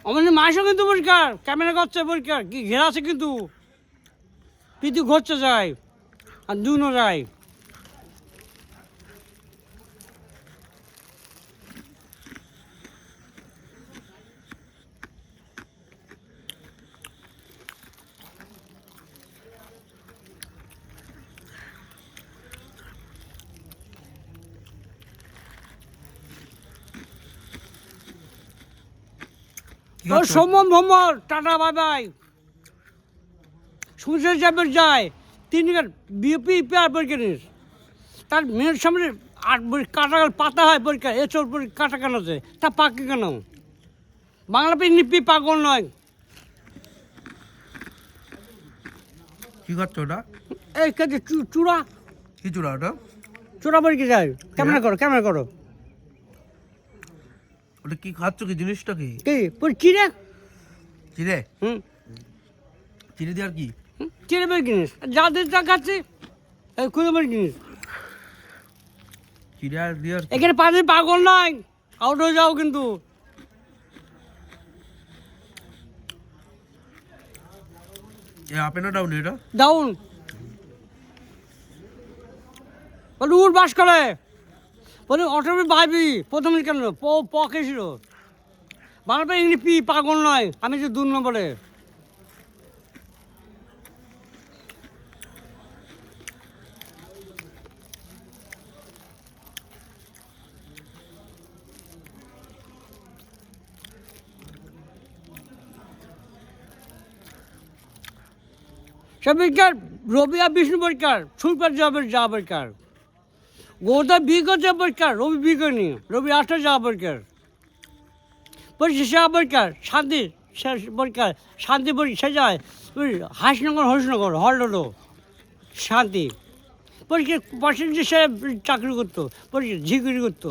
আমাদের মাসও কিন্তু পরিষ্কার, ক্যামেরা করছে পরিষ্কার, কি ঘেরা আছে কিন্তু পিতু ঘুরছে যায় আর দুনো যায়। ওর সম্মান ভ্রমণ, টাটা বাই বাই। সুমিত্রা চাপের যায় 3 বিএপি পেয়ার পরীক্ষা নিস, তার মেয়ের সামনে 8 কাটা পাতা হয় পরীক্ষা, এছর কাটা কেন আছে, তা পাকে কেন? বাংলা নিপি পাগল নয়। কি করছো ওটা? এই কাজে চূড়া। কি চূড়া ওটা? চূড়া পরীক্ষা যায়, ক্যামেরা করো, ক্যামেরা করো। ওটা কি খাচ্ছ, কি জিনিসটা কি? চিড়ে। চিড়ে? হুম, চিড়ে দিয়ে আর কি? চিড়ে বের জিনিস যাদের যা খাচ্ছে এই খুঁজে বের জিনিস। চিড়ে আর দিয়ে আর এখানে পানি পাগল নয়, আউট হয়ে যাও কিন্তু। আপে না ডাউন এটা? ডাউন। বলে উঠ বাস করে, বলে অটোমি ভাবি প্রথমে কেন পকেছিল। বাংলা ইংলিশ পি পাগল নয়, আমি যে 2 নম্বরে। সব পরীক্ষার রবি আর বিষ্ণু পরীক্ষার, সুপার জবের যা পরীক্ষার, গোদা বিগত যা পরীক্ষার, রবি বিগনি, রবি 8 যা পরীক্ষার, পরীক্ষা পরীক্ষার, শান্তি পরীক্ষার, শান্তি পরীক্ষা যায় হাসনগর হরিশনগর হলডো শান্তি পরীক্ষার পার্সেন্টেজ সে চাকরি করতো, পরীক্ষা ঝিকুরি করতো।